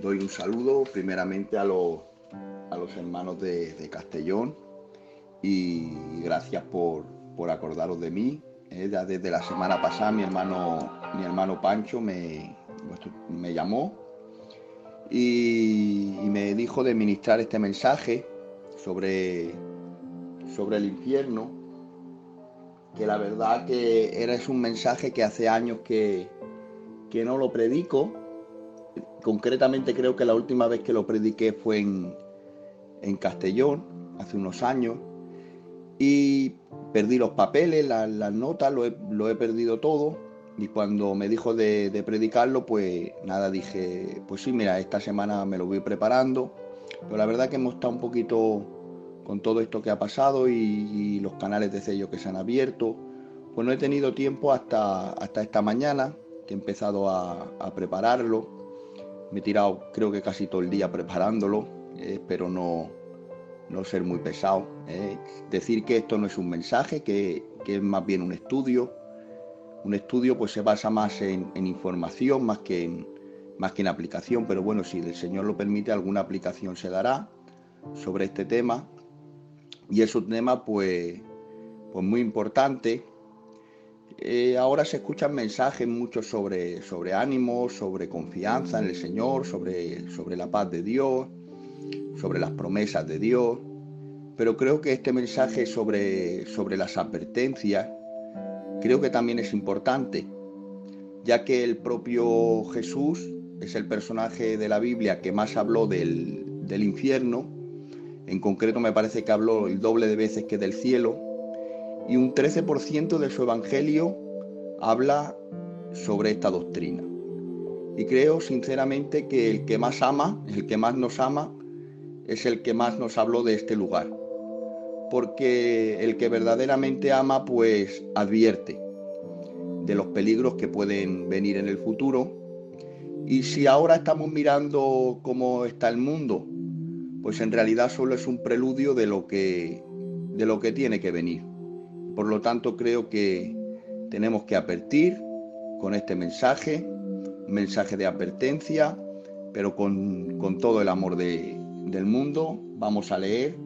Doy un saludo primeramente a los hermanos de Castellón y gracias por acordaros de mí. Ya desde la semana pasada mi hermano Pancho me llamó y me dijo de ministrar este mensaje sobre el infierno, que la verdad que es un mensaje que hace años que no lo predico. Concretamente creo que la última vez que lo prediqué fue en Castellón, hace unos años, y perdí los papeles, las notas, lo he perdido todo. Y cuando me dijo de predicarlo, pues nada, dije, pues sí, mira, esta semana me lo voy preparando. Pero la verdad que hemos estado un poquito con todo esto que ha pasado y los canales de sello que se han abierto. Pues no he tenido tiempo hasta esta mañana, que he empezado a prepararlo. Me he tirado creo que casi todo el día preparándolo. Espero no ser muy pesado. Decir que esto no es un mensaje, que es más bien un estudio. Un estudio pues se basa más en información, más que en aplicación, pero bueno, si el Señor lo permite, alguna aplicación se dará sobre este tema. Y es un tema pues muy importante. Ahora se escuchan mensajes muchos sobre ánimo, sobre confianza en el Señor, sobre la paz de Dios, sobre las promesas de Dios. Pero creo que este mensaje sobre las advertencias, creo que también es importante, ya que el propio Jesús es el personaje de la Biblia que más habló del infierno. En concreto me parece que habló el doble de veces que del cielo, y un 13% de su evangelio habla sobre esta doctrina. Y creo sinceramente que el que más ama, el que más nos ama, es el que más nos habló de este lugar. Porque el que verdaderamente ama pues advierte de los peligros que pueden venir en el futuro. Y si ahora estamos mirando cómo está el mundo, pues en realidad solo es un preludio de lo que tiene que venir. Por lo tanto, creo que tenemos que advertir con este mensaje, un mensaje de advertencia, pero con todo el amor del mundo. Vamos a leer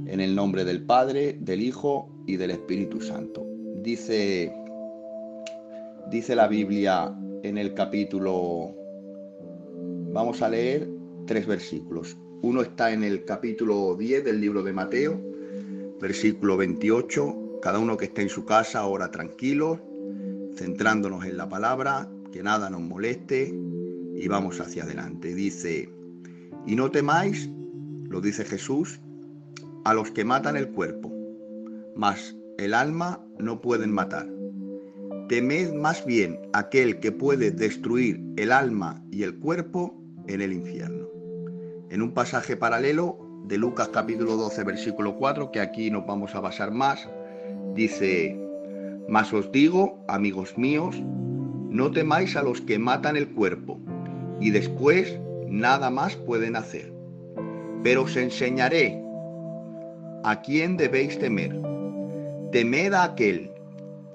en el nombre del Padre, del Hijo y del Espíritu Santo. Dice la Biblia en el capítulo, vamos a leer 3 versículos. Uno está en el capítulo 10 del libro de Mateo, versículo 28. Cada uno que esté en su casa ahora tranquilo, centrándonos en la palabra, que nada nos moleste y vamos hacia adelante. Dice: y no temáis, lo dice Jesús, a los que matan el cuerpo, mas el alma no pueden matar. Temed más bien aquel que puede destruir el alma y el cuerpo en el infierno. En un pasaje paralelo de Lucas capítulo 12 versículo 4, que aquí nos vamos a basar más, dice: mas os digo, amigos míos, no temáis a los que matan el cuerpo y después nada más pueden hacer, pero os enseñaré a quién debéis temer. Temed a aquel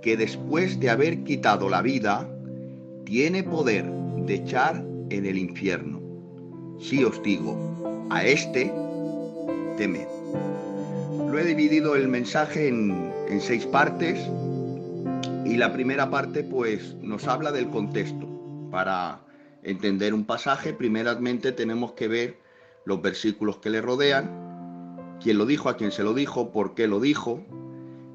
que después de haber quitado la vida tiene poder de echar en el infierno. Sí os digo, a este temed. Lo he dividido el mensaje en 6 partes, y la primera parte pues nos habla del contexto. Para entender un pasaje, primeramente tenemos que ver los versículos que le rodean, quién lo dijo, a quién se lo dijo, por qué lo dijo.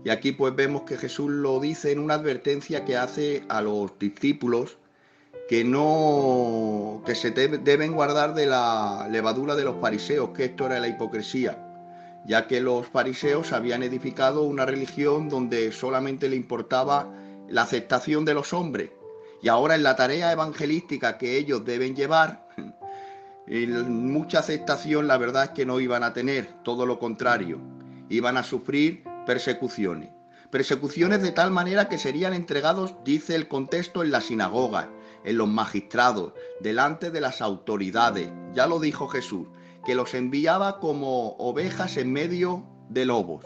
Y aquí pues vemos que Jesús lo dice en una advertencia que hace a los discípulos que se deben guardar de la levadura de los fariseos, que esto era la hipocresía, ya que los fariseos habían edificado una religión donde solamente le importaba la aceptación de los hombres, y ahora en la tarea evangelística que ellos deben llevar, mucha aceptación la verdad es que no iban a tener, todo lo contrario, iban a sufrir persecuciones de tal manera que serían entregados, dice el contexto, en la sinagoga, en los magistrados, delante de las autoridades. Ya lo dijo Jesús, que los enviaba como ovejas en medio de lobos.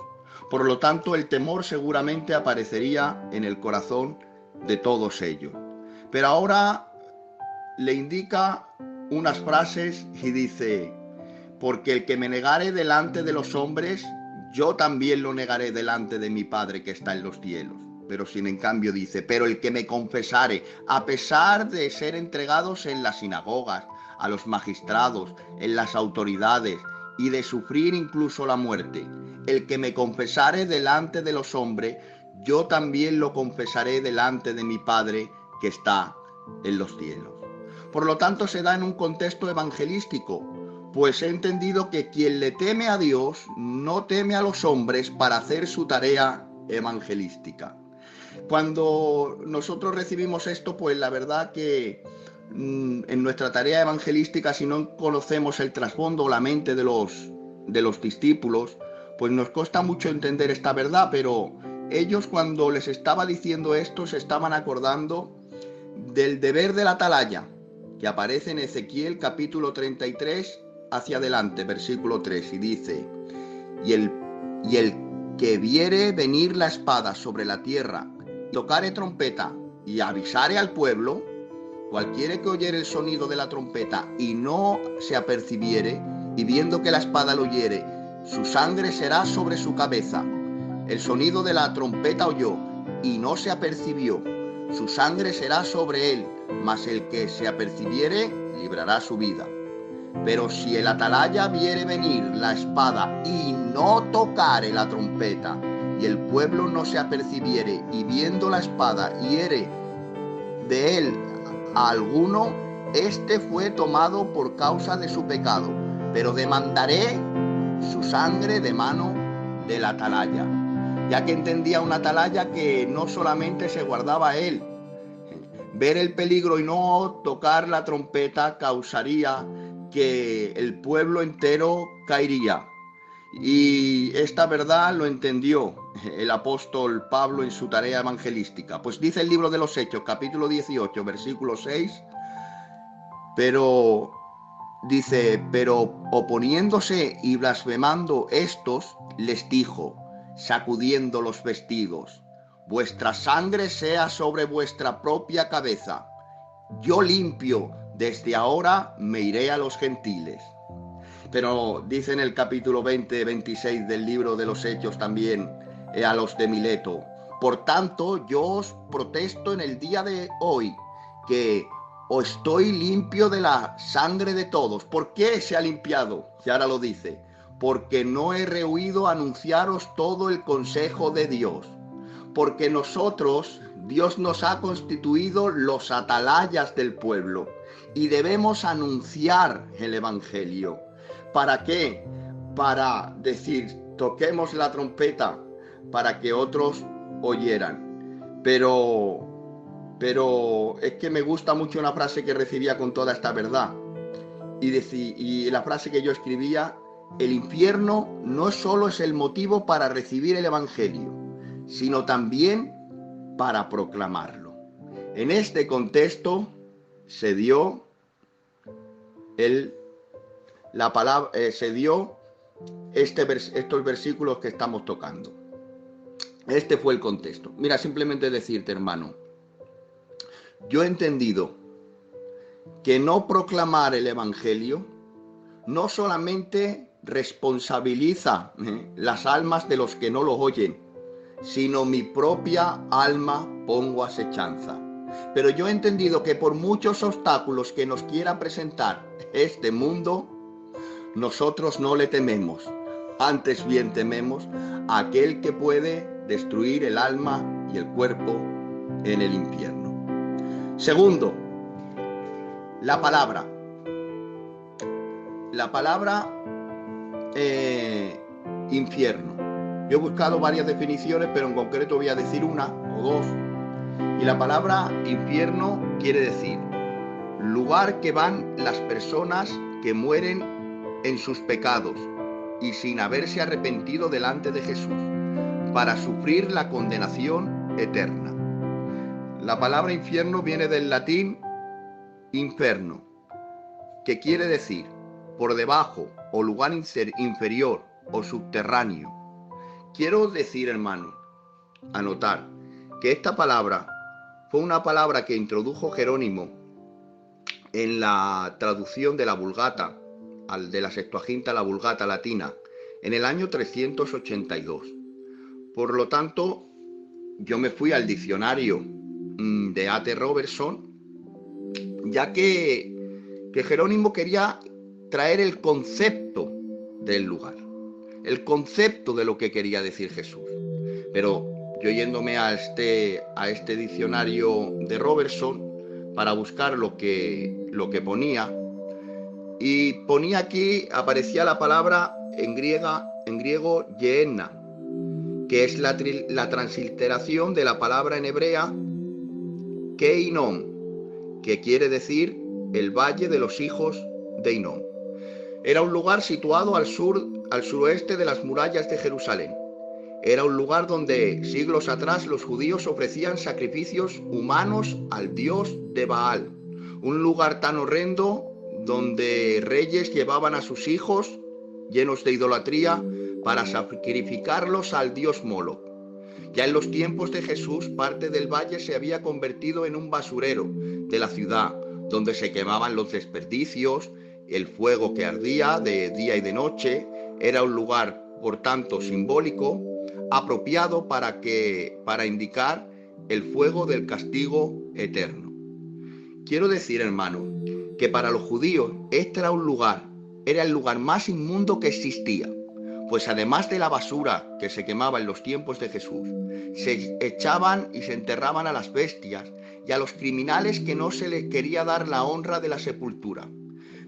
Por lo tanto, el temor seguramente aparecería en el corazón de todos ellos. Pero ahora le indica unas frases y dice: porque el que me negare delante de los hombres, yo también lo negaré delante de mi Padre que está en los cielos. Pero sin en cambio dice: pero el que me confesare, a pesar de ser entregados en las sinagogas, a los magistrados, en las autoridades, y de sufrir incluso la muerte, el que me confesare delante de los hombres, yo también lo confesaré delante de mi Padre que está en los cielos. Por lo tanto, se da en un contexto evangelístico, pues he entendido que quien le teme a Dios no teme a los hombres para hacer su tarea evangelística. Cuando nosotros recibimos esto, pues la verdad que en nuestra tarea evangelística, si no conocemos el trasfondo o la mente de los discípulos, pues nos cuesta mucho entender esta verdad, pero ellos, cuando les estaba diciendo esto, se estaban acordando del deber de la atalaya, que aparece en Ezequiel capítulo 33 hacia adelante, versículo 3, y dice: y el que viere venir la espada sobre la tierra, tocare trompeta y avisare al pueblo, cualquiera que oyere el sonido de la trompeta y no se apercibiere, y viendo que la espada lo hiere, su sangre será sobre su cabeza. El sonido de la trompeta oyó y no se apercibió, su sangre será sobre él, mas el que se apercibiere librará su vida. Pero si el atalaya viere venir la espada y no tocare la trompeta, y el pueblo no se apercibiere, y viendo la espada hiere de él a alguno, este fue tomado por causa de su pecado, pero demandaré su sangre de mano del atalaya. Ya que entendía un atalaya que no solamente se guardaba él. Ver el peligro y no tocar la trompeta causaría que el pueblo entero caería. Y esta verdad lo entendió el apóstol Pablo en su tarea evangelística. Pues dice el libro de los Hechos, capítulo 18, versículo 6, pero dice: pero oponiéndose y blasfemando estos, les dijo, sacudiendo los vestidos: vuestra sangre sea sobre vuestra propia cabeza. Yo limpio, desde ahora me iré a los gentiles. Pero dice en el capítulo 20-26 del libro de los Hechos también a los de Mileto: por tanto, yo os protesto en el día de hoy que o estoy limpio de la sangre de todos. ¿Por qué se ha limpiado? Y ahora lo dice: porque no he rehuido anunciaros todo el consejo de Dios. Porque nosotros, Dios nos ha constituido los atalayas del pueblo y debemos anunciar el evangelio. ¿Para qué? Para decir: toquemos la trompeta para que otros oyeran. Pero es que me gusta mucho una frase que recibía con toda esta verdad. Y la frase que yo escribía: el infierno no solo es el motivo para recibir el evangelio, sino también para proclamarlo. En este contexto se dio la palabra, se dio estos versículos que estamos tocando. Este fue el contexto. Mira, simplemente decirte, hermano, yo he entendido que no proclamar el evangelio no solamente responsabiliza las almas de los que no lo oyen, sino mi propia alma pongo acechanza. Pero yo he entendido que por muchos obstáculos que nos quiera presentar este mundo, nosotros no le tememos, antes bien tememos a aquel que puede destruir el alma y el cuerpo en el infierno. Segundo, la palabra. La palabra infierno. Yo he buscado varias definiciones, pero en concreto voy a decir una o dos. Y la palabra infierno quiere decir lugar que van las personas que mueren en sus pecados y sin haberse arrepentido delante de Jesús, para sufrir la condenación eterna. La palabra infierno viene del latín inferno, que quiere decir por debajo o lugar inferior o subterráneo. Quiero decir, hermano, anotar que esta palabra fue una palabra que introdujo Jerónimo en la traducción de la Vulgata, de la Septuaginta a la Vulgata latina, en el año 382. Por lo tanto, yo me fui al diccionario de A.T. Robertson, ya que Jerónimo quería traer el concepto del lugar, el concepto de lo que quería decir Jesús. Pero yo yéndome a este diccionario de Robertson para buscar lo que ponía, y ponía aquí, aparecía la palabra en griego Gehenna, que es la transliteración de la palabra en hebrea Keinom, que quiere decir el valle de los hijos de Hinnom. Era un lugar situado al suroeste de las murallas de Jerusalén. Era un lugar donde siglos atrás los judíos ofrecían sacrificios humanos al dios de Baal. Un lugar tan horrendo donde reyes llevaban a sus hijos llenos de idolatría para sacrificarlos al dios Moloch. Ya en los tiempos de Jesús, parte del valle se había convertido en un basurero de la ciudad, donde se quemaban los desperdicios, el fuego que ardía de día y de noche. Era un lugar, por tanto, simbólico, apropiado para indicar el fuego del castigo eterno. Quiero decir, hermano, que para los judíos este era el lugar más inmundo que existía, pues además de la basura que se quemaba en los tiempos de Jesús, se echaban y se enterraban a las bestias y a los criminales que no se les quería dar la honra de la sepultura.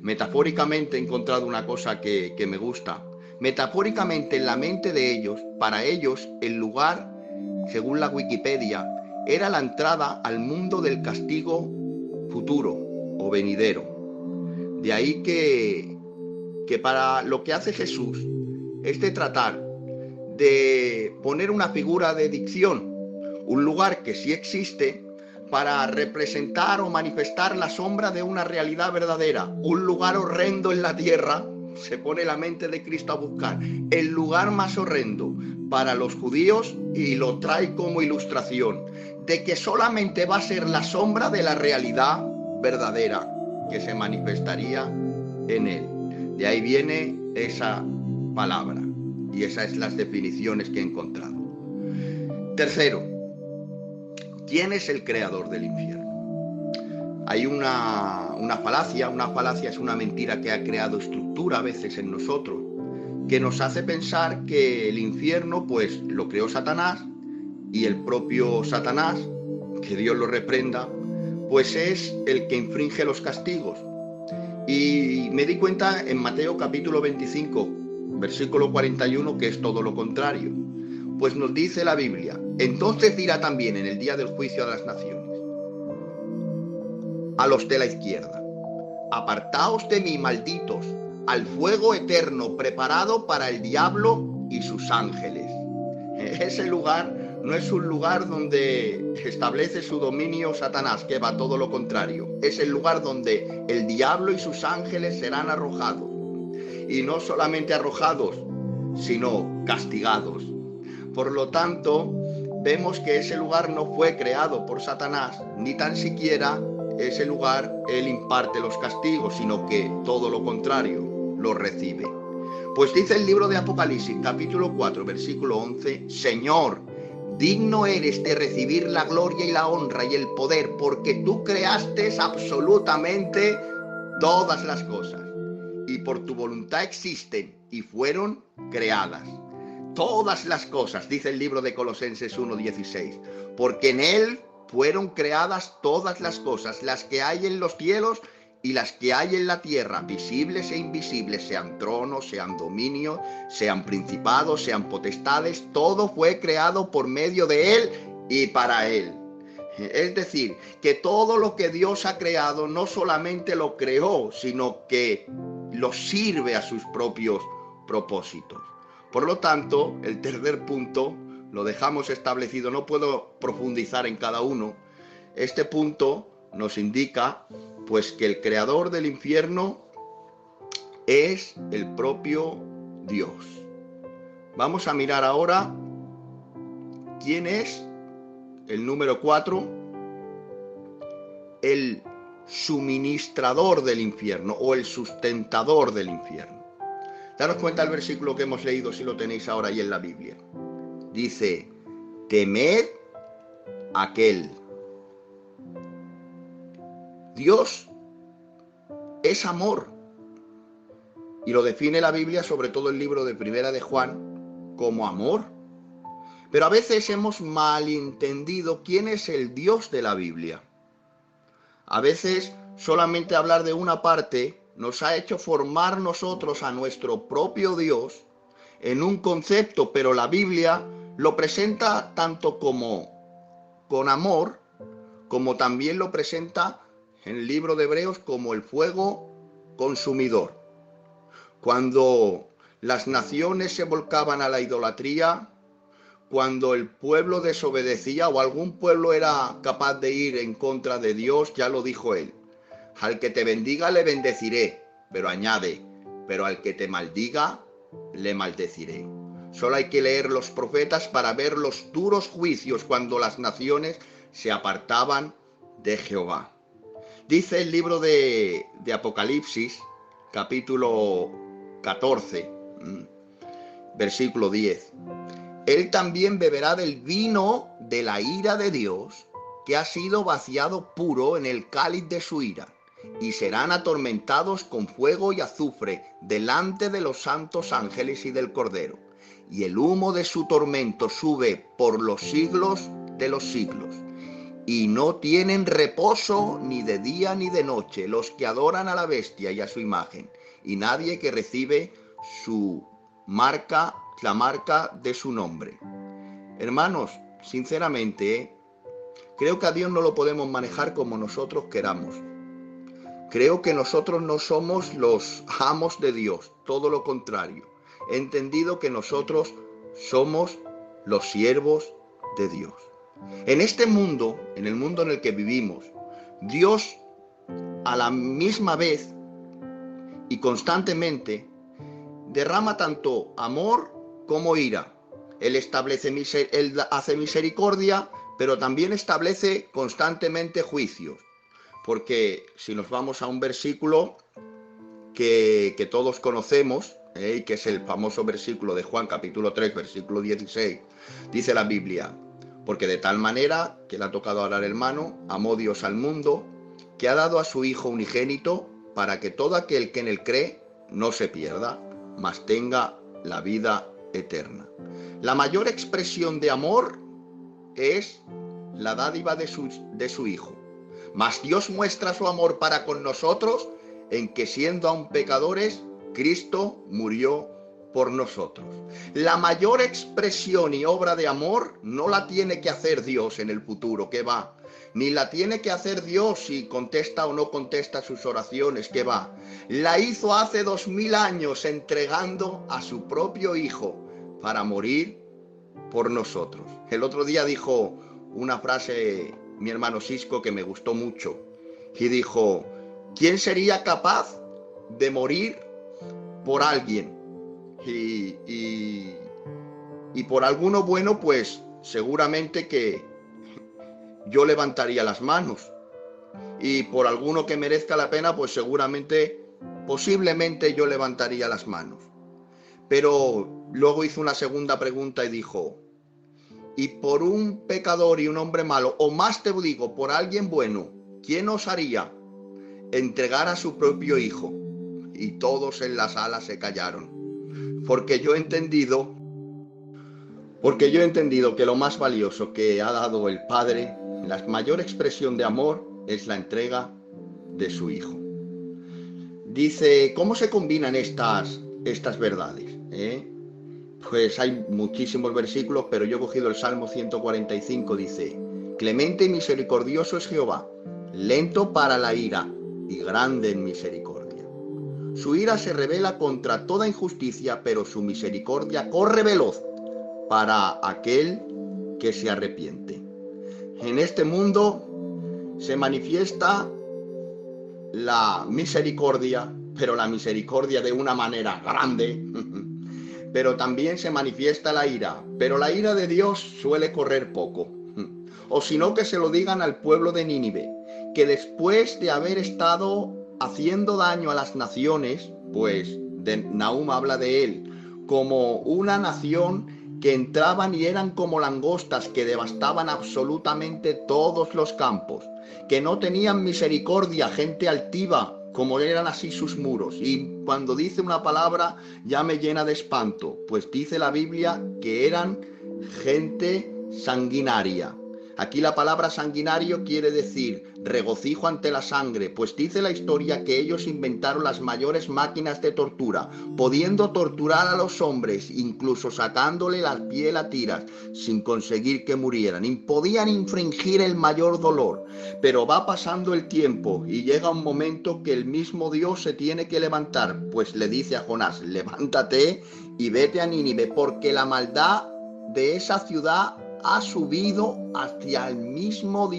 Metafóricamente he encontrado una cosa que me gusta. Metafóricamente en la mente de ellos, para ellos, el lugar, según la Wikipedia, era la entrada al mundo del castigo futuro o venidero. De ahí que para lo que hace Jesús es de tratar de poner una figura de dicción, un lugar que sí existe, para representar o manifestar la sombra de una realidad verdadera, un lugar horrendo en la tierra. Se pone la mente de Cristo a buscar el lugar más horrendo para los judíos y lo trae como ilustración de que solamente va a ser la sombra de la realidad verdadera que se manifestaría en él. De ahí viene esa palabra y esas son las definiciones que he encontrado. Tercero, ¿quién es el creador del infierno? Hay una falacia es una mentira que ha creado estructura a veces en nosotros, que nos hace pensar que el infierno pues lo creó Satanás, y el propio Satanás, que Dios lo reprenda, pues es el que infringe los castigos. Y me di cuenta en Mateo capítulo 25, versículo 41, que es todo lo contrario. Pues nos dice la Biblia: entonces dirá también en el día del juicio de las naciones a los de la izquierda: apartaos de mí, malditos, al fuego eterno preparado para el diablo y sus ángeles. Ese lugar no es un lugar donde establece su dominio Satanás, que va todo lo contrario. Es el lugar donde el diablo y sus ángeles serán arrojados. Y no solamente arrojados, sino castigados. Por lo tanto, vemos que ese lugar no fue creado por Satanás, ni tan siquiera ese lugar él imparte los castigos, sino que todo lo contrario, lo recibe. Pues dice el libro de Apocalipsis, capítulo 4, versículo 11: Señor, digno eres de recibir la gloria y la honra y el poder, porque tú creaste absolutamente todas las cosas, y por tu voluntad existen y fueron creadas. Todas las cosas, dice el libro de Colosenses 1:16, porque en él fueron creadas todas las cosas, las que hay en los cielos y las que hay en la tierra, visibles e invisibles, sean tronos, sean dominios, sean principados, sean potestades. Todo fue creado por medio de él y para él. Es decir, que todo lo que Dios ha creado no solamente lo creó, sino que lo sirve a sus propios propósitos. Por lo tanto, el tercer punto lo dejamos establecido, no puedo profundizar en cada uno. Este punto nos indica pues que el creador del infierno es el propio Dios. Vamos a mirar ahora quién es el número 4, el suministrador del infierno o el sustentador del infierno. Daros cuenta el versículo que hemos leído, si lo tenéis ahora ahí en la Biblia. Dice, temed aquel. Dios es amor. Y lo define la Biblia, sobre todo el libro de Primera de Juan, como amor. Pero a veces hemos malentendido quién es el Dios de la Biblia. A veces solamente hablar de una parte nos ha hecho formar nosotros a nuestro propio Dios en un concepto, pero la Biblia lo presenta tanto como con amor, como también lo presenta en el libro de Hebreos como el fuego consumidor. Cuando las naciones se volcaban a la idolatría, cuando el pueblo desobedecía o algún pueblo era capaz de ir en contra de Dios, ya lo dijo él. Al que te bendiga le bendeciré, pero añade, pero al que te maldiga le maldeciré. Solo hay que leer los profetas para ver los duros juicios cuando las naciones se apartaban de Jehová. Dice el libro de Apocalipsis, capítulo 14, versículo 10. Él también beberá del vino de la ira de Dios, que ha sido vaciado puro en el cáliz de su ira, y serán atormentados con fuego y azufre delante de los santos ángeles y del Cordero. Y el humo de su tormento sube por los siglos de los siglos. Y no tienen reposo ni de día ni de noche los que adoran a la bestia y a su imagen, y nadie que recibe su marca, la marca de su nombre. Hermanos, sinceramente, creo que a Dios no lo podemos manejar como nosotros queramos. Creo que nosotros no somos los amos de Dios, todo lo contrario. He entendido que nosotros somos los siervos de Dios. En este mundo, en el mundo en el que vivimos, Dios a la misma vez y constantemente derrama tanto amor como ira. Él hace misericordia, pero también establece constantemente juicios. Porque si nos vamos a un versículo que todos conocemos, y que es el famoso versículo de Juan capítulo 3, versículo 16, dice la Biblia, porque de tal manera, que le ha tocado hablar el hermano, amó Dios al mundo, que ha dado a su Hijo unigénito, para que todo aquel que en él cree no se pierda, mas tenga la vida eterna. La mayor expresión de amor es la dádiva de su Hijo. Mas Dios muestra su amor para con nosotros en que siendo aún pecadores, Cristo murió por nosotros. La mayor expresión y obra de amor no la tiene que hacer Dios en el futuro, que va. Ni la tiene que hacer Dios si contesta o no contesta sus oraciones, que va. La hizo hace 2000 años entregando a su propio Hijo para morir por nosotros. El otro día dijo una frase mi hermano Cisco que me gustó mucho y dijo, ¿quién sería capaz de morir por alguien? Y por alguno bueno, pues seguramente que yo levantaría las manos. Y por alguno que merezca la pena, pues seguramente, posiblemente yo levantaría las manos. Pero luego hizo una segunda pregunta y dijo, y por un pecador y un hombre malo, o más te digo, por alguien bueno, ¿quién osaría entregar a su propio Hijo? Y todos en la sala se callaron. Porque yo he entendido que lo más valioso que ha dado el Padre, la mayor expresión de amor, es la entrega de su Hijo. Dice, ¿cómo se combinan estas verdades? Pues hay muchísimos versículos, pero yo he cogido el Salmo 145, dice, clemente y misericordioso es Jehová, lento para la ira y grande en misericordia. Su ira se revela contra toda injusticia, pero su misericordia corre veloz para aquel que se arrepiente. En este mundo se manifiesta la misericordia, pero la misericordia de una manera grande, pero también se manifiesta la ira, pero la ira de Dios suele correr poco. o si no que se lo digan al pueblo de Nínive, que después de haber estado haciendo daño a las naciones, pues Nahum habla de él como una nación que entraban y eran como langostas que devastaban absolutamente todos los campos, que no tenían misericordia, gente altiva, como eran así sus muros. Y cuando dice una palabra ya me llena de espanto, pues dice la Biblia que eran gente sanguinaria. Aquí la palabra sanguinario quiere decir regocijo ante la sangre, pues dice la historia que ellos inventaron las mayores máquinas de tortura, pudiendo torturar a los hombres, incluso sacándole la piel a tiras, sin conseguir que murieran, y podían infringir el mayor dolor. Pero va pasando el tiempo y llega un momento que el mismo Dios se tiene que levantar, pues le dice a Jonás, levántate y vete a Nínive, porque la maldad de esa ciudad ha subido hasta el mismo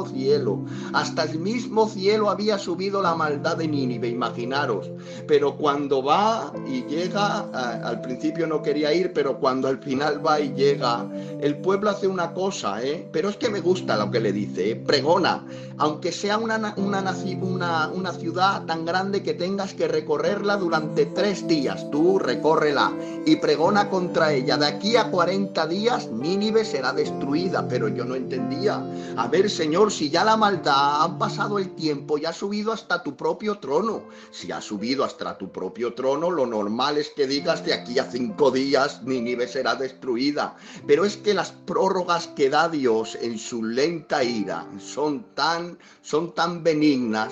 cielo. Hasta el mismo cielo había subido la maldad de Nínive, imaginaros. Pero cuando va y llega, al principio no quería ir, pero cuando al final va y llega, el pueblo hace una cosa, pero es que me gusta lo que le dice, pregona, aunque sea una ciudad tan grande que tengas que recorrerla durante 3 días, tú recórrela y pregona contra ella. De aquí a 40 días Nínive será destruida. Pero yo no entendía. A ver, Señor, si ya la maldad ha pasado el tiempo y ha subido hasta tu propio trono. Si ha subido hasta tu propio trono, lo normal es que digas de aquí a 5 días Nínive será destruida. Pero es que las prórrogas que da Dios en su lenta ira son tan benignas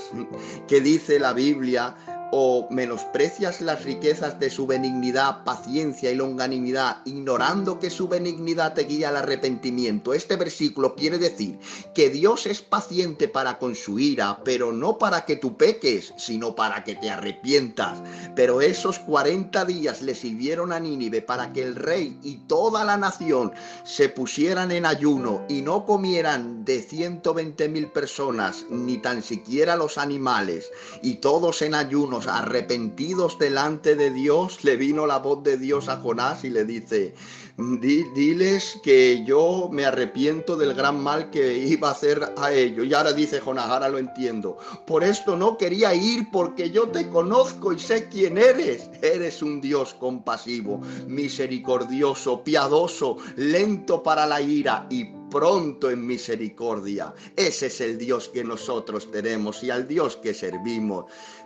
que dice la Biblia: o menosprecias las riquezas de su benignidad, paciencia y longanimidad, ignorando que su benignidad te guía al arrepentimiento. Este versículo quiere decir que Dios es paciente para con su ira, pero no para que tú peques, sino para que te arrepientas. Pero esos 40 días le sirvieron a Nínive para que el rey y toda la nación se pusieran en ayuno y no comieran de 120,000 personas, ni tan siquiera los animales, y todos en ayunos, arrepentidos delante de Dios. Le vino la voz de Dios a Jonás y le dice: diles que yo me arrepiento del gran mal que iba a hacer a ellos. Y ahora dice Jonás, ahora lo entiendo, por esto no quería ir, porque yo te conozco y sé quién eres. Eres un Dios compasivo, misericordioso, piadoso, lento para la ira y pronto en misericordia. Ese es el Dios que nosotros tenemos y al Dios que servimos.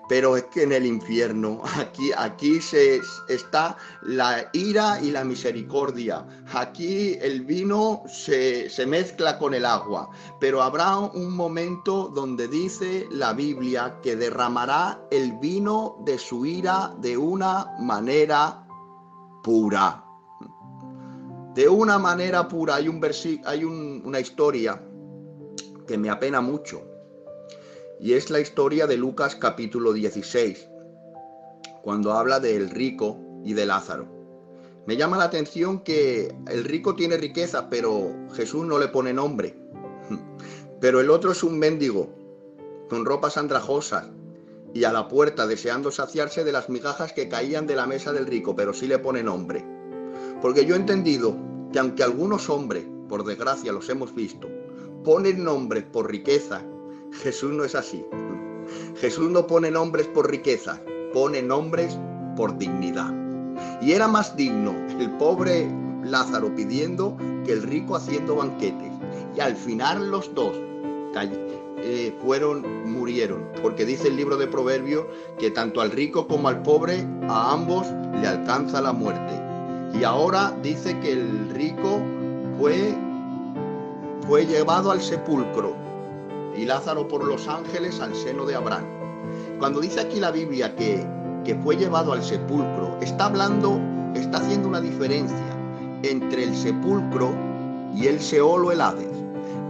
Pero es que en el infierno, aquí está la ira y la misericordia. Aquí el vino se mezcla con el agua. Pero habrá un momento donde dice la Biblia que derramará el vino de su ira de una manera pura. De una manera pura. Hay una historia que me apena mucho. Y es la historia de Lucas capítulo 16, cuando habla del rico y de Lázaro. Me llama la atención que el rico tiene riqueza, pero Jesús no le pone nombre. Pero el otro es un mendigo, con ropas andrajosas, y a la puerta deseando saciarse de las migajas que caían de la mesa del rico, pero sí le pone nombre. Porque yo he entendido que aunque algunos hombres, por desgracia los hemos visto, ponen nombres por riqueza, Jesús no es así. Jesús no pone nombres por riqueza, pone nombres por dignidad. Y era más digno el pobre Lázaro pidiendo que el rico haciendo banquetes. Y al final los dos murieron, porque dice el libro de Proverbios que tanto al rico como al pobre, a ambos le alcanza la muerte. Y ahora dice que el rico fue llevado al sepulcro y Lázaro por los ángeles al seno de Abraham. Cuando dice aquí la Biblia que fue llevado al sepulcro, está haciendo una diferencia entre el sepulcro y el Seol o el Hades,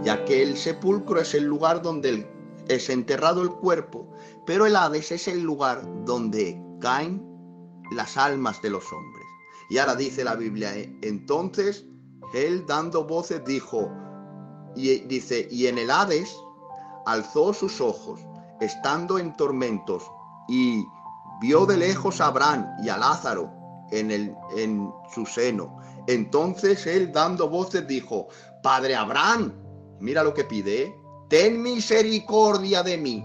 ya que el sepulcro es el lugar donde es enterrado el cuerpo, pero el Hades es el lugar donde caen las almas de los hombres. Y ahora dice la Biblia, entonces él dando voces dijo, y en el Hades alzó sus ojos, estando en tormentos, y vio de lejos a Abraham y a Lázaro en su seno. Entonces él dando voces dijo, Padre Abraham, mira lo que pide, ¿eh? Ten misericordia de mí.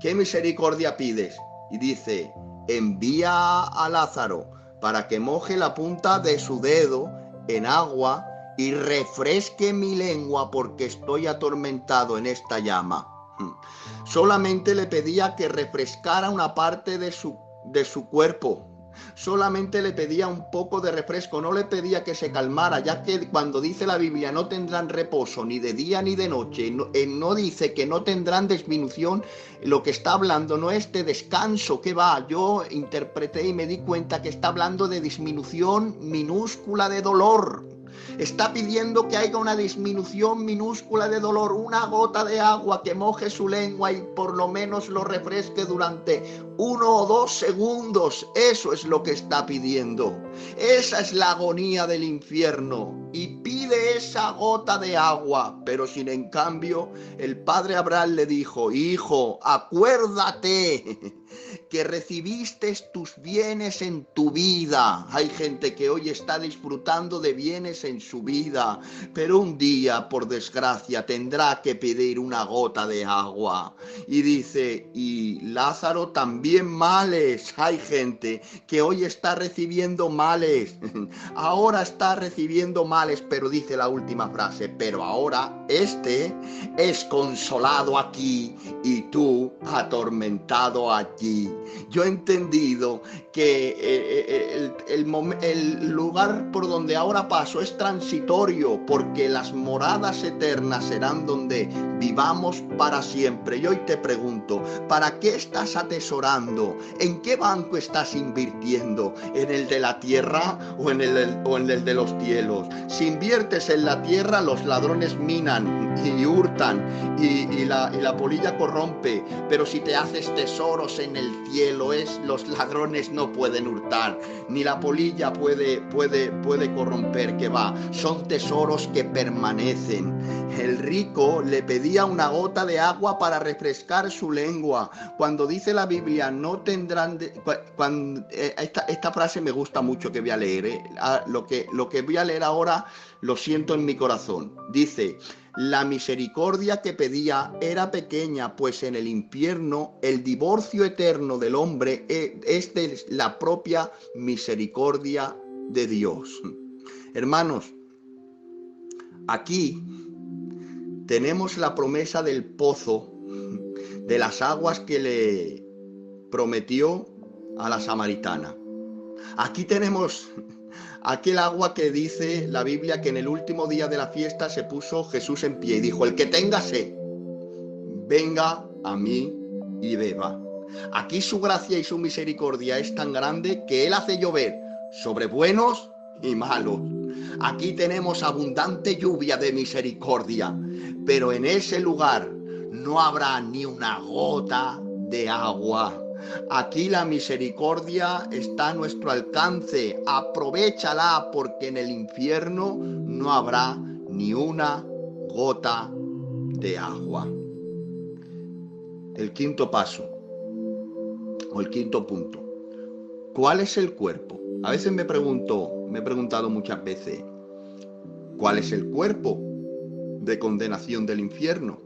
¿Qué misericordia pides? Y dice, envía a Lázaro para que moje la punta de su dedo en agua y refresque mi lengua porque estoy atormentado en esta llama. Solamente le pedía que refrescara una parte de su cuerpo. Solamente le pedía un poco de refresco, no le pedía que se calmara, ya que cuando dice la Biblia no tendrán reposo ni de día ni de noche, no dice que no tendrán disminución, lo que está hablando no es de descanso, que va, yo interpreté y me di cuenta que está hablando de disminución minúscula de dolor. Está pidiendo que haya una disminución minúscula de dolor, una gota de agua que moje su lengua y por lo menos lo refresque durante 1 o 2 segundos. Eso es lo que está pidiendo. Esa es la agonía del infierno. Y pide esa gota de agua. Pero sin en cambio, el padre Abraham le dijo, hijo, acuérdate que recibiste tus bienes en tu vida. Hay gente que hoy está disfrutando de bienes en su vida, pero un día, por desgracia, tendrá que pedir una gota de agua. Y dice, y Lázaro también males. Hay gente que hoy está recibiendo males. Ahora está recibiendo males, pero dice la última frase, pero ahora este es consolado aquí y tú atormentado allí. Yo he entendido que el lugar por donde ahora paso es transitorio, porque las moradas eternas serán donde vivamos para siempre. Y hoy te pregunto, ¿para qué estás atesorando? ¿En qué banco estás invirtiendo? ¿En el de la tierra o en el de los cielos? Si inviertes en la tierra, los ladrones minan y hurtan y la polilla corrompe, pero si te haces tesoros en el cielo, los ladrones no pueden hurtar, ni la polilla puede corromper, que va, son tesoros que permanecen. El rico le pedía una gota de agua para refrescar su lengua. Cuando dice la Biblia, no tendrán... Esta frase me gusta mucho, que voy a leer, ¿eh? Lo que voy a leer ahora lo siento en mi corazón. Dice, la misericordia que pedía era pequeña, pues en el infierno el divorcio eterno del hombre es de la propia misericordia de Dios. Hermanos, aquí tenemos la promesa del pozo, de las aguas que le prometió a la samaritana. Aquí tenemos aquel agua que dice la Biblia que en el último día de la fiesta se puso Jesús en pie y dijo, el que tenga sed, venga a mí y beba. Aquí su gracia y su misericordia es tan grande que Él hace llover sobre buenos y malos. Aquí tenemos abundante lluvia de misericordia, pero en ese lugar no habrá ni una gota de agua. Aquí la misericordia está a nuestro alcance. Aprovéchala, porque en el infierno no habrá ni una gota de agua. El quinto paso, o el quinto punto. ¿Cuál es el cuerpo? A veces me he preguntado muchas veces, ¿cuál es el cuerpo de condenación del infierno?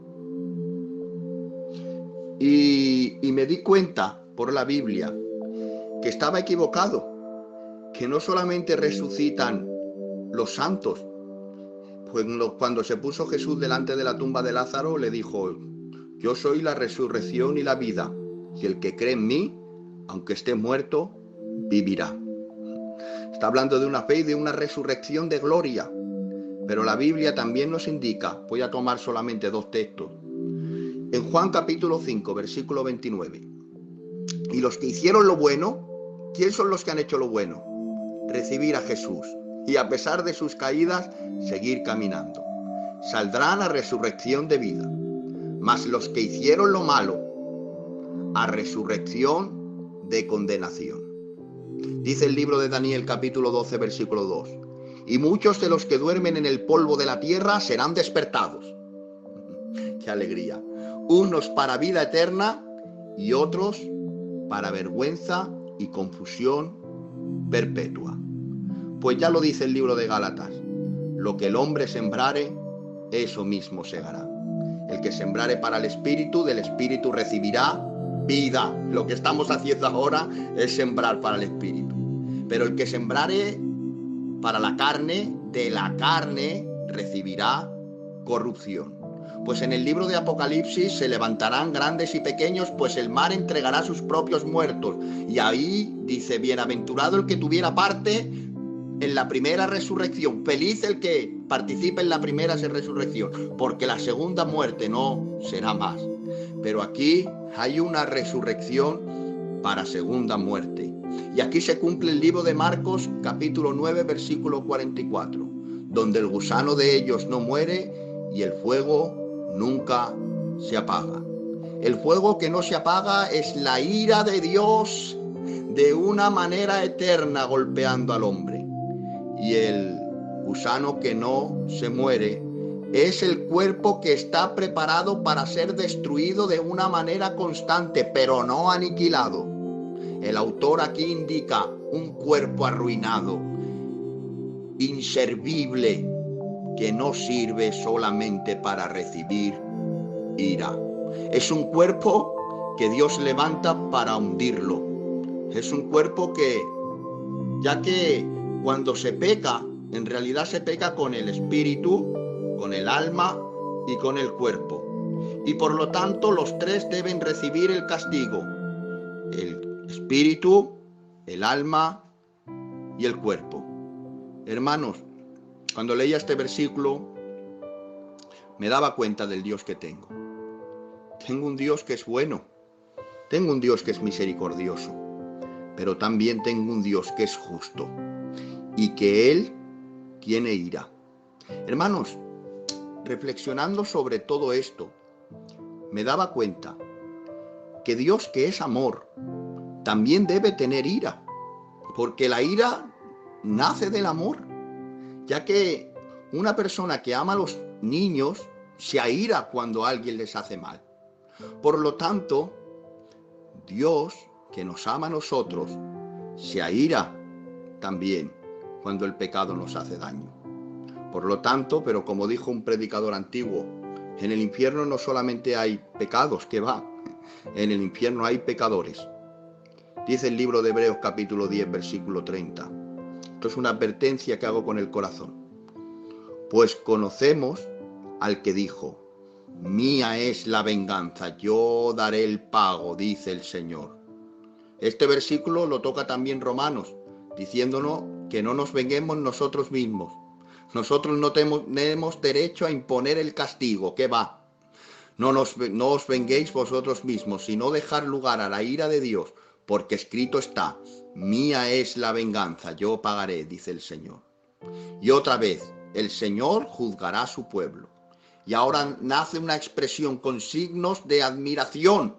Y me di cuenta por la Biblia que estaba equivocado, que no solamente resucitan los santos. Pues cuando se puso Jesús delante de la tumba de Lázaro, le dijo, yo soy la resurrección y la vida, y el que cree en mí, aunque esté muerto, vivirá. Está hablando de una fe y de una resurrección de gloria, pero la Biblia también nos indica, voy a tomar solamente 2 textos, en Juan capítulo 5, versículo 29. Y los que hicieron lo bueno, ¿quién son los que han hecho lo bueno? Recibir a Jesús y a pesar de sus caídas, seguir caminando. Saldrán a resurrección de vida. Mas los que hicieron lo malo, a resurrección de condenación. Dice el libro de Daniel capítulo 12, versículo 2. Y muchos de los que duermen en el polvo de la tierra serán despertados. ¡Qué alegría! Unos para vida eterna y otros para vergüenza y confusión perpetua. Pues ya lo dice el libro de Gálatas. lo que el hombre sembrare, eso mismo segará. El que sembrare para el Espíritu, del Espíritu recibirá vida. Lo que estamos haciendo ahora es sembrar para el Espíritu. Pero el que sembrare para la carne, de la carne recibirá corrupción. Pues en el libro de Apocalipsis se levantarán grandes y pequeños, pues el mar entregará sus propios muertos. Y ahí dice, bienaventurado el que tuviera parte en la primera resurrección. Feliz el que participe en la primera resurrección, porque la segunda muerte no será más. Pero aquí hay una resurrección para segunda muerte. Y aquí se cumple el libro de Marcos, capítulo 9, versículo 44, donde el gusano de ellos no muere y el fuego nunca se apaga. El fuego que no se apaga es la ira de Dios de una manera eterna golpeando al hombre. Y el gusano que no se muere es el cuerpo que está preparado para ser destruido de una manera constante, pero no aniquilado. El autor aquí indica un cuerpo arruinado, inservible, que no sirve solamente para recibir ira. Es un cuerpo que Dios levanta para hundirlo. Es un cuerpo que, ya que cuando se peca, en realidad se peca con el espíritu, con el alma y con el cuerpo. Y por lo tanto los tres deben recibir el castigo. El espíritu, el alma y el cuerpo. Hermanos, cuando leía este versículo, me daba cuenta del Dios que tengo. Tengo un Dios que es bueno. Tengo un Dios que es misericordioso. Pero también tengo un Dios que es justo. Y que Él tiene ira. Hermanos, reflexionando sobre todo esto, me daba cuenta que Dios, que es amor, también debe tener ira. Porque la ira nace del amor. Ya que una persona que ama a los niños se aira cuando alguien les hace mal. Por lo tanto, Dios, que nos ama a nosotros, se aira también cuando el pecado nos hace daño. Por lo tanto, pero como dijo un predicador antiguo, en el infierno no solamente hay pecados, que va, en el infierno hay pecadores. Dice el libro de Hebreos capítulo 10, versículo 30. Esto es una advertencia que hago con el corazón. Pues conocemos al que dijo, mía es la venganza, yo daré el pago, dice el Señor. Este versículo lo toca también Romanos, diciéndonos que no nos venguemos nosotros mismos. Nosotros no tenemos derecho a imponer el castigo, que va. No os venguéis vosotros mismos, sino dejar lugar a la ira de Dios, porque escrito está, mía es la venganza, yo pagaré, dice el Señor. Y otra vez, el Señor juzgará a su pueblo. Y ahora nace una expresión con signos de admiración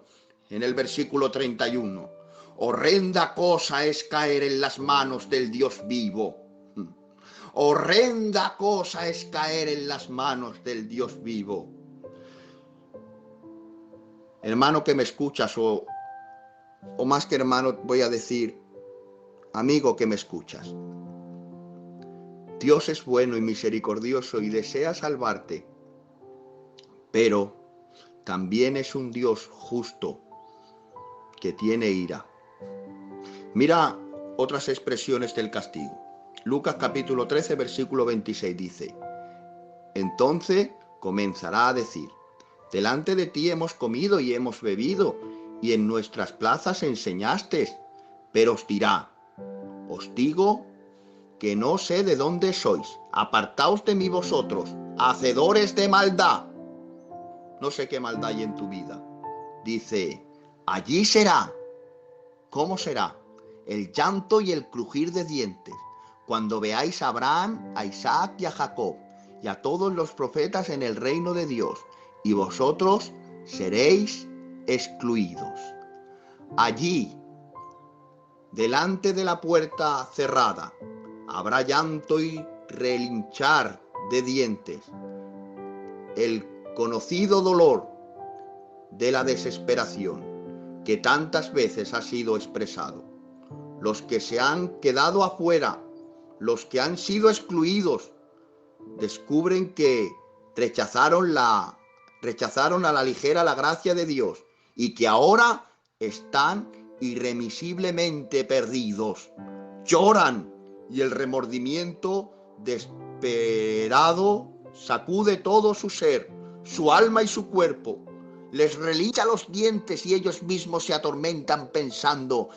en el versículo 31. Horrenda cosa es caer en las manos del Dios vivo. Horrenda cosa es caer en las manos del Dios vivo. Hermano que me escuchas, o más que hermano voy a decir, amigo que me escuchas. Dios es bueno y misericordioso y desea salvarte, pero también es un Dios justo que tiene ira. Mira otras expresiones del castigo. Lucas capítulo 13, versículo 26 dice, entonces comenzará a decir, delante de ti hemos comido y hemos bebido, y en nuestras plazas enseñaste, pero os dirá, os digo que no sé de dónde sois, apartaos de mí vosotros, hacedores de maldad. No sé qué maldad hay en tu vida. Dice, allí será. ¿Cómo será? El llanto y el crujir de dientes, cuando veáis a Abraham, a Isaac y a Jacob, y a todos los profetas en el reino de Dios, y vosotros seréis excluidos. Allí, delante de la puerta cerrada, habrá llanto y relinchar de dientes, el conocido dolor de la desesperación que tantas veces ha sido expresado. Los que se han quedado afuera, los que han sido excluidos, descubren que rechazaron a la ligera la gracia de Dios y que ahora están irremisiblemente perdidos. Lloran y el remordimiento desesperado sacude todo su ser, su alma y su cuerpo. Les relincha los dientes y ellos mismos se atormentan pensando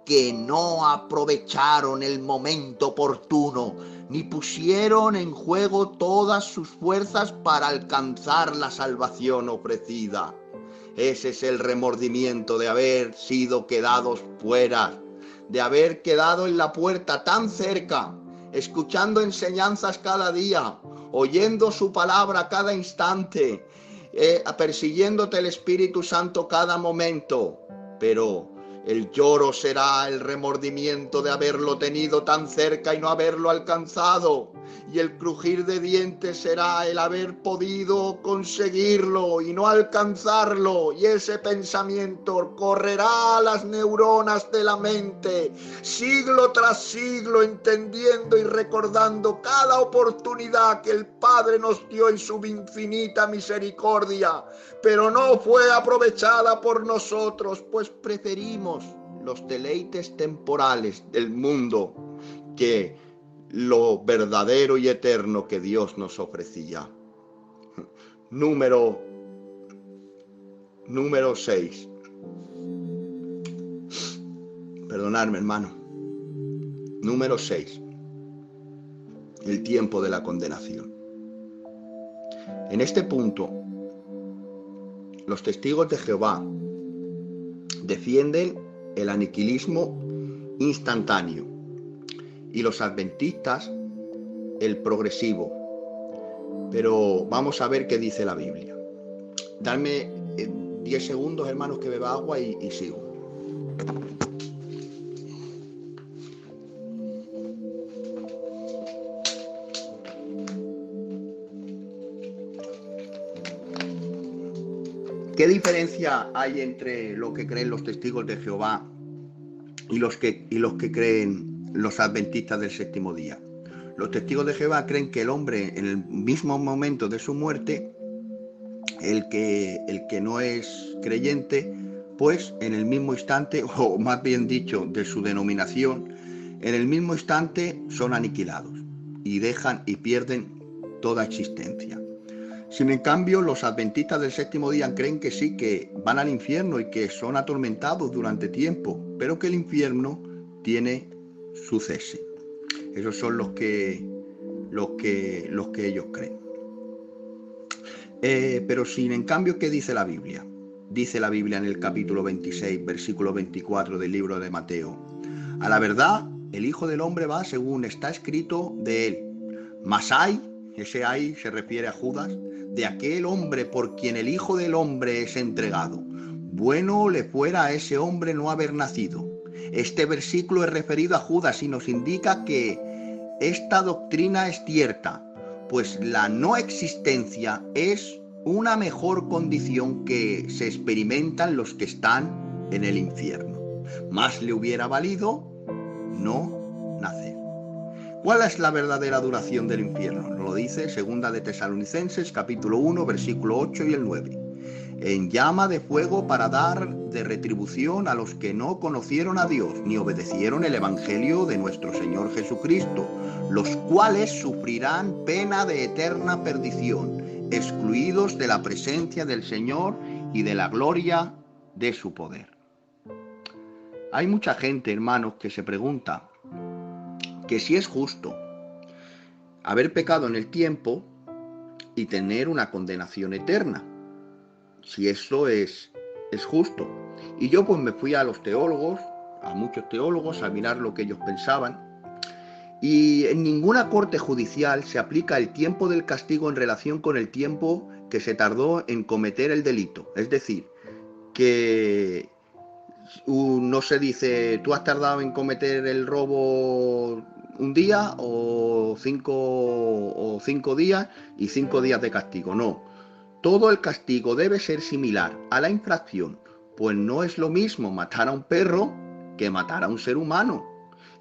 que no aprovecharon el momento oportuno, ni pusieron en juego todas sus fuerzas para alcanzar la salvación ofrecida. Ese es el remordimiento de haber sido quedados fuera, de haber quedado en la puerta tan cerca, escuchando enseñanzas cada día, oyendo su palabra cada instante, persiguiéndote el Espíritu Santo cada momento, pero el lloro será el remordimiento de haberlo tenido tan cerca y no haberlo alcanzado. Y el crujir de dientes será el haber podido conseguirlo y no alcanzarlo. Y ese pensamiento correrá a las neuronas de la mente, siglo tras siglo, entendiendo y recordando cada oportunidad que el Padre nos dio en su infinita misericordia, pero no fue aprovechada por nosotros, pues preferimos los deleites temporales del mundo que lo verdadero y eterno que Dios nos ofrecía. Número 6. Perdonadme, hermano. Número 6. El tiempo de la condenación. En este punto, los testigos de Jehová defienden el aniquilismo instantáneo y los adventistas el progresivo. Pero vamos a ver qué dice la Biblia. Dame 10 segundos, hermanos, que beba agua y sigo. ¿Qué diferencia hay entre lo que creen los testigos de Jehová y los que creen los adventistas del séptimo día? Los testigos de Jehová creen que el hombre, en el mismo momento de su muerte, el que no es creyente, pues en el mismo instante, o más bien dicho, de su denominación, en el mismo instante son aniquilados y dejan y pierden toda existencia. Sin en cambio, los adventistas del séptimo día creen que sí, que van al infierno y que son atormentados durante tiempo, pero que el infierno tiene su cese. Esos son los que ellos creen. Pero sin en cambio, ¿qué dice la Biblia? Dice la Biblia en el capítulo 26, versículo 24 del libro de Mateo: a la verdad, el Hijo del Hombre va según está escrito de él. Mas hay, ese hay se refiere a Judas, de aquel hombre por quien el Hijo del Hombre es entregado. Bueno le fuera a ese hombre no haber nacido. Este versículo es referido a Judas y nos indica que esta doctrina es cierta, pues la no existencia es una mejor condición que se experimentan los que están en el infierno. Más le hubiera valido no nacer. ¿Cuál es la verdadera duración del infierno? Nos lo dice Segunda de Tesalonicenses, capítulo 1, versículo 8 y el 9. En llama de fuego para dar de retribución a los que no conocieron a Dios, ni obedecieron el evangelio de nuestro Señor Jesucristo, los cuales sufrirán pena de eterna perdición, excluidos de la presencia del Señor y de la gloria de su poder. Hay mucha gente, hermanos, que se pregunta que si es justo haber pecado en el tiempo y tener una condenación eterna, si eso es justo. Y yo pues me fui a los teólogos, a muchos teólogos, a mirar lo que ellos pensaban, y en ninguna corte judicial se aplica el tiempo del castigo en relación con el tiempo que se tardó en cometer el delito. Es decir, que no se dice, tú has tardado en cometer el robo un día o cinco días y 5 días de castigo. No, todo el castigo debe ser similar a la infracción, pues no es lo mismo matar a un perro que matar a un ser humano.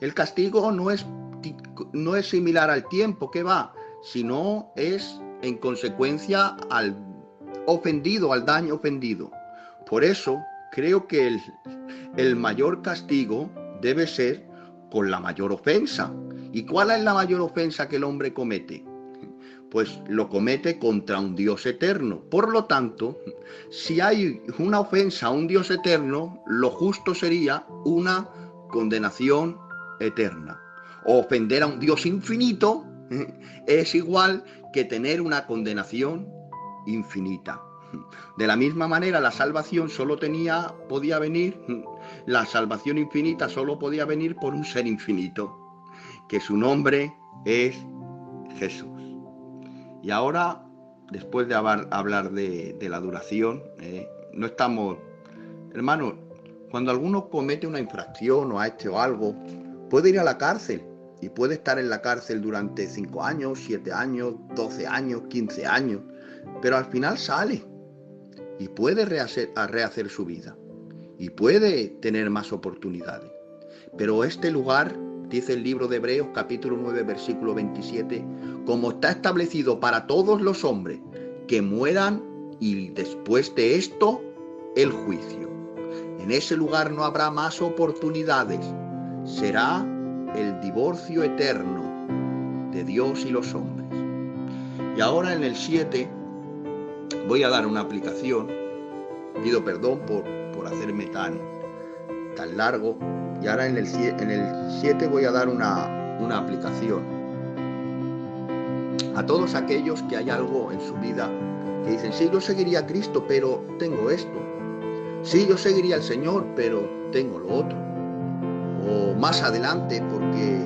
El castigo no es similar al tiempo, que va, sino es en consecuencia al ofendido, al daño ofendido. Por eso creo que el mayor castigo debe ser con la mayor ofensa. ¿Y cuál es la mayor ofensa que el hombre comete? Pues lo comete contra un Dios eterno. Por lo tanto, si hay una ofensa a un Dios eterno, lo justo sería una condenación eterna. O ofender a un Dios infinito es igual que tener una condenación infinita. De la misma manera, la salvación podía venir, la salvación infinita solo podía venir por un ser infinito, que su nombre es Jesús. Y ahora, después de hablar de la duración, no estamos, hermanos, cuando alguno comete una infracción o ha hecho algo, puede ir a la cárcel y puede estar en la cárcel durante 5 años, 7 años, 12 años, 15 años, pero al final sale y puede rehacer su vida y puede tener más oportunidades. Pero este lugar, dice el libro de Hebreos capítulo 9 versículo 27, como está establecido para todos los hombres que mueran y después de esto el juicio. En ese lugar no habrá más oportunidades, será el divorcio eterno de Dios y los hombres. Y ahora en el 7 voy a dar una aplicación, pido perdón por hacerme tan largo, y ahora en el 7 voy a dar una aplicación a todos aquellos que hay algo en su vida que dicen, sí, yo seguiría a Cristo, pero tengo esto. Sí, yo seguiría al Señor, pero tengo lo otro. O más adelante, porque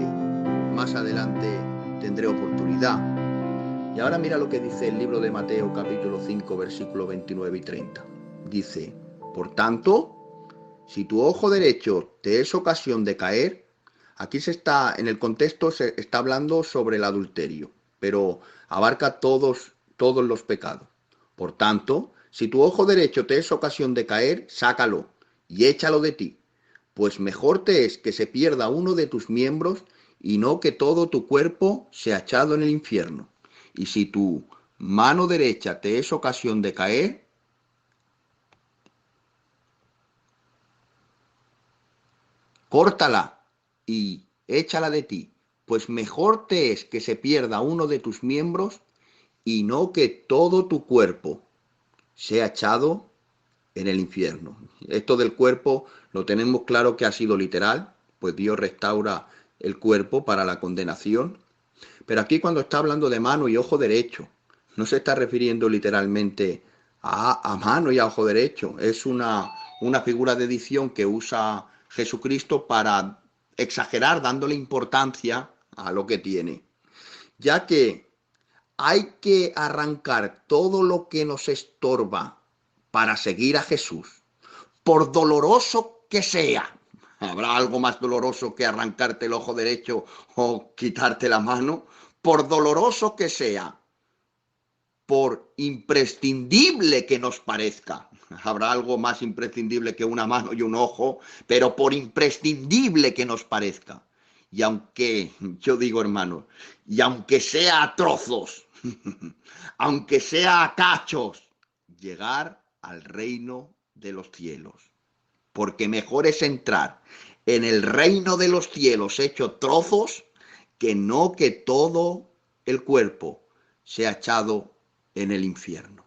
más adelante tendré oportunidad. Y ahora mira lo que dice el libro de Mateo, capítulo 5, versículos 29 y 30. Dice, por tanto, si tu ojo derecho te es ocasión de caer, aquí en el contexto se está hablando sobre el adulterio, pero abarca todos los pecados. Por tanto, si tu ojo derecho te es ocasión de caer, sácalo y échalo de ti, pues mejor te es que se pierda uno de tus miembros y no que todo tu cuerpo sea echado en el infierno. Y si tu mano derecha te es ocasión de caer, córtala y échala de ti, pues mejor te es que se pierda uno de tus miembros y no que todo tu cuerpo sea echado en el infierno. Esto del cuerpo lo tenemos claro que ha sido literal, pues Dios restaura el cuerpo para la condenación. Pero aquí cuando está hablando de mano y ojo derecho, no se está refiriendo literalmente a mano y a ojo derecho. Es una figura de edición que usa Jesucristo para exagerar, dándole importancia a lo que tiene. Ya que hay que arrancar todo lo que nos estorba para seguir a Jesús, por doloroso que sea. ¿Habrá algo más doloroso que arrancarte el ojo derecho o quitarte la mano? Por doloroso que sea, por imprescindible que nos parezca. Habrá algo más imprescindible que una mano y un ojo, pero por imprescindible que nos parezca. Y aunque, yo digo, hermanos, y aunque sea a trozos, aunque sea a cachos, llegar al reino de los cielos. Porque mejor es entrar en el reino de los cielos hecho trozos que no que todo el cuerpo sea echado en el infierno.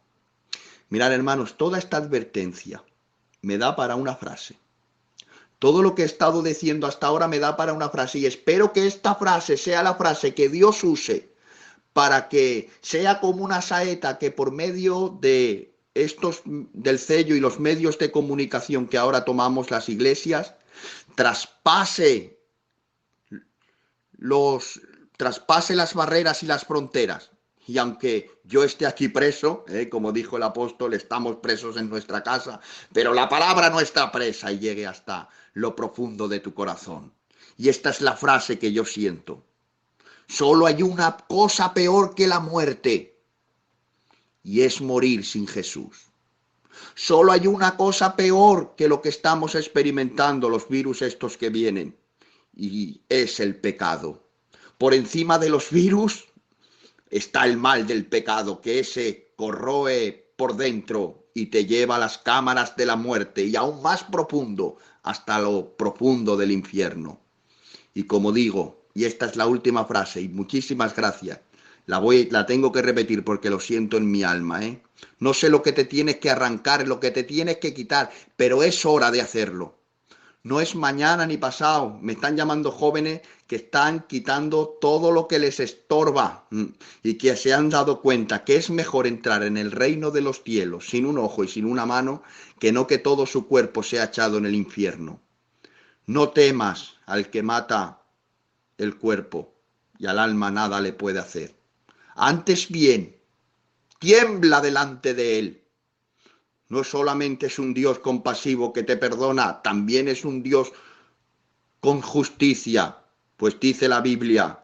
Mirad, hermanos, toda esta advertencia me da para una frase. Todo lo que he estado diciendo hasta ahora me da para una frase y espero que esta frase sea la frase que Dios use para que sea como una saeta que por medio de del sello y los medios de comunicación que ahora tomamos las iglesias, traspase las barreras y las fronteras. Y aunque yo esté aquí preso, como dijo el apóstol, estamos presos en nuestra casa, pero la palabra no está presa y llegue hasta lo profundo de tu corazón. Y esta es la frase que yo siento. Solo hay una cosa peor que la muerte, y es morir sin Jesús. Solo hay una cosa peor que lo que estamos experimentando, los virus estos que vienen, y es el pecado. Por encima de los virus, está el mal del pecado, que ese corroe por dentro y te lleva a las cámaras de la muerte y aún más profundo, hasta lo profundo del infierno. Y como digo, y esta es la última frase, y muchísimas gracias, la tengo que repetir porque lo siento en mi alma, ¿eh? No sé lo que te tienes que arrancar, lo que te tienes que quitar, pero es hora de hacerlo. No es mañana ni pasado. Me están llamando jóvenes que están quitando todo lo que les estorba y que se han dado cuenta que es mejor entrar en el reino de los cielos sin un ojo y sin una mano que no que todo su cuerpo sea echado en el infierno. No temas al que mata el cuerpo y al alma nada le puede hacer. Antes bien, tiembla delante de él. No solamente es un Dios compasivo que te perdona, también es un Dios con justicia, pues dice la Biblia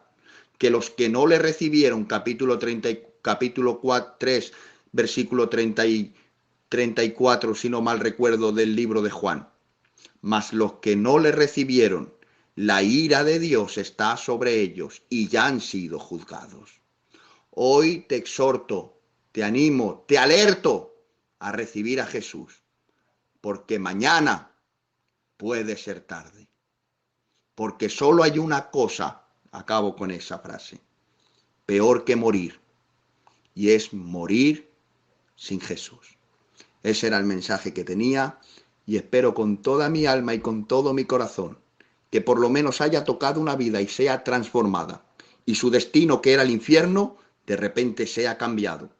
que los que no le recibieron, capítulo 3, versículo 34, si no mal recuerdo, del libro de Juan, mas los que no le recibieron, la ira de Dios está sobre ellos y ya han sido juzgados. Hoy te exhorto, te animo, te alerto a recibir a Jesús, porque mañana puede ser tarde. Porque solo hay una cosa, acabo con esa frase, peor que morir, y es morir sin Jesús. Ese era el mensaje que tenía y espero con toda mi alma y con todo mi corazón que por lo menos haya tocado una vida y sea transformada y su destino, que era el infierno, de repente sea cambiado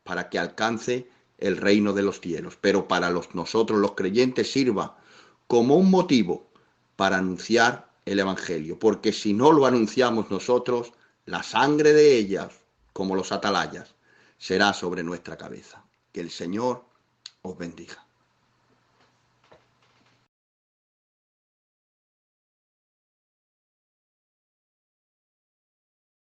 para que alcance el reino de los cielos. Pero para nosotros los creyentes sirva como un motivo para anunciar el Evangelio, porque si no lo anunciamos nosotros, la sangre de ellas, como los atalayas, será sobre nuestra cabeza. Que el Señor os bendiga.